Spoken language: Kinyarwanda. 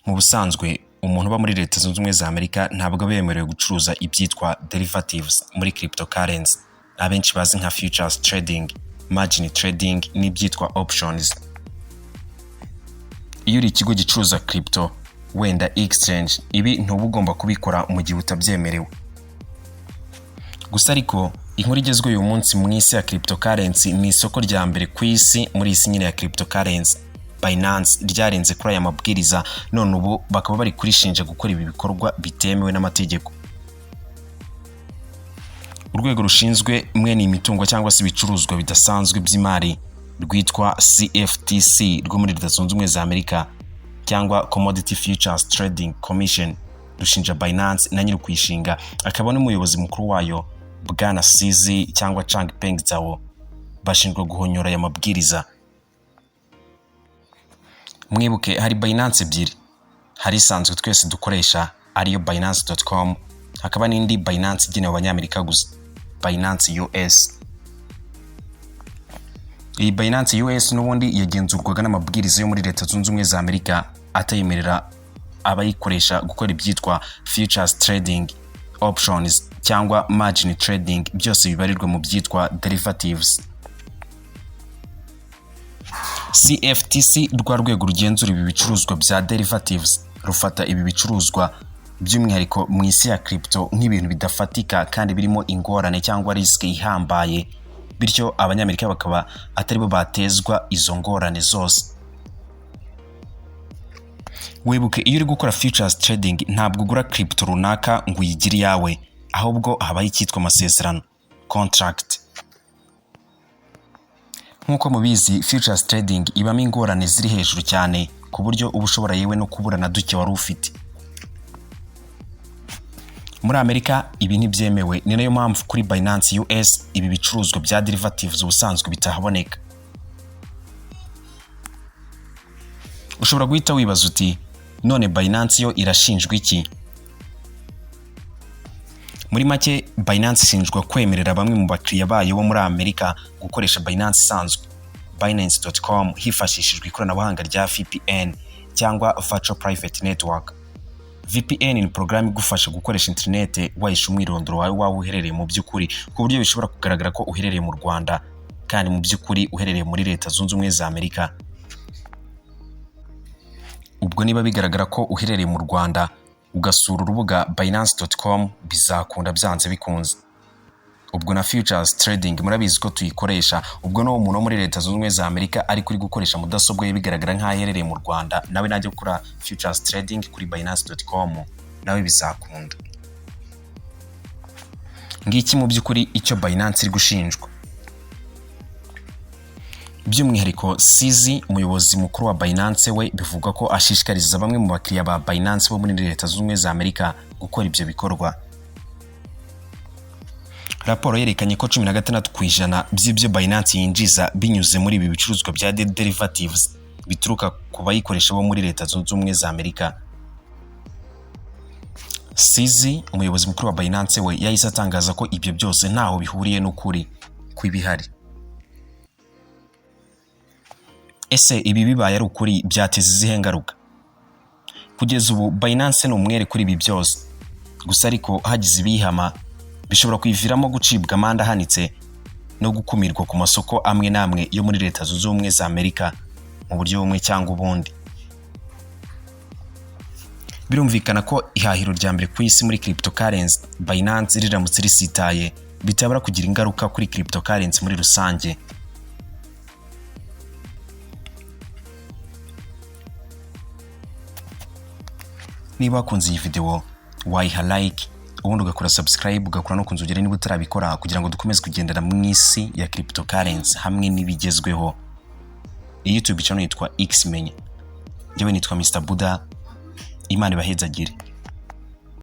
Mu busanzwe umuntu uba muri Leta Zunze Ubumwe za Amerika ntabwo bemerewe gucuruza ibyitwa derivatives muri cryptocurrency, abenshi bazi nka futures trading, margin trading n'ibyitwa options. Iyo uri ikigo gicuruza crypto wenda exchange, ibi ntuba ugomba kubikora mu gihe utabyemerewe. Gusa ariko inkuru igezweho uyu munsi mu isi ya cryptocurrency ni isoko rya mbere ku isi muri isi nyine ya cryptocurrency. Binance ryarenze kuri aya mabwiriza, none ubu bakaba bari kurishinja gukora ibi bikorwa bitemewe n'amategeko. Urwego rushinzwe mwene imitungo cyangwa se ibicuruzwa bidasanzwe by'imari rwitwa CFTC rwo muri Leta Zunze Ubumwe za Amerika cyangwa Commodity Futures Trading Commission rushinja Binance na nyiri kuyishinga akaba n'umuyobozi mukuru wayo Bwana CZ cyangwa Changpeng Zhao bashinjwa guhonyora aya mabwiriza. Mwibuke hari Binance ebyiri, hari isanzwe twese dukoresha ariyo Binance.com, hakaba n'indi Binance igenewe abanyamerika gusa, Binance US. Iyi Binance US n'ubundi yagenzurwaga n'amabwiriza yo muri Leta Zunze Ubumwe za Amerika atayemerera abayikoresha gukora ibyitwa futures trading, options cyangwa margin trading, byose bibarirwa mu byitwa derivatives. CFTC rwa rwego rugenzura ibi bicuruzwa bya derivatives rufata ibi bicuruzwa by'umwihariko mu isi ya crypto nk'ibintu bidafatika kandi birimo ingorane cyangwa risk ihambaye, bityo abanyamerika bakaba atari bo batezwa izo ngorane zose. Wibuke iyo uri gukora futures trading ntabwo ugura crypto runaka ngo uyigire yawe, ahubwo habaho icyitwa amasezerano, contract. Nkuko mubizi futures trading ibamo ingorane ziri hejuru cyane ku buryo uba ushobora yewe no kubura na duke wari ufite. Muri Amerika ibi ntibyemewe, ni nayo mpamvu kuri Binance US ibi bicuruzwa bya derivatives ubusanzwe bitahaboneka. Ushobora guhita wibaza uti none Binance yo irashinjwa iki? Muri make Binance ishinjwa kwemerera bamwe mu bakiriya bayo bo muri Amerika gukoresha Binance isanzwe, Binance.com, hifashishijwe ikoranabuhanga rya VPN cyangwa Virtual Private Network. VPN ni program igufasha gukoresha internet wahisha umwirondoro wawe waho uherereye mu by'ukuri, ku buryo bishobora kugaragara ko uherereye mu Rwanda kandi mu by'ukuri uherereye muri Leta Zunze Ubumwe za Amerika. Ubwo niba bigaragara ko uherereye mu Rwanda ugasura urubuga Binance.com bizakunda byanze bikunze. Ubwo na futures trading murabizi ko tuyikoresha, ubwo no umuntu muri Leta Zunze Ubumwe za Amerika ari kuri gukoresha mudasobwa ye bigaragara nk'aherereye mu Rwanda, nawe najye gukora futures trading kuri Binance.com nawe bizakunda. Ngiki mu by'ukuri icyo Binance iri gushinjwa. By'umwihariko CZ umuyobozi mukuru wa Binance we bivugwa ko ashishikariza bamwe mu bakiriya ba Binance bo muri Leta Zunze Ubumwe za Amerika gukora ibyo bikorwa. Raporo yerekanye ko 16% by'ibyo Binance yinjiza binyuze muri ibi bicuruzwa bya derivatives bituruka ku bayikoresha bo muri Leta Zunze Ubumwe za Amerika. CZ umuyobozi mukuru wa Binance we yahise atangaza ko ibyo byose ntaho bihuriye n'ukuri kw'ibihari. Ese ibi bibaye ari ukuri byateze izihe ngaruka? Kugeza ubu Binance ni umwere kuri ibi byose, gusa ariko hagize ibihama bishobora kwiviramo gucibwa amande ahanitse no gukumirwa ku masoko amwe namwe yo muri Leta Zunze Ubumwe za Amerika mu buryo bumwe cyangwa ubundi. Birumvikana ko ihahiro rya mbere ku isi muri cryptocurrency Binance riramutse risitaye bitabara kugira ingaruka kuri cryptocurrency muri rusange. Niba wakunze iyi video wayiha like, ubundi ugakora subscribe, ugakora no kunzogera niba utarabikora kugira ngo dukomeze kugendera mu isi ya cryptocurrency hamwe n'ibigezweho. YouTube channel yitwa X Menye. Njyewe nitwa Mr Buddha. Imana ibahezagire.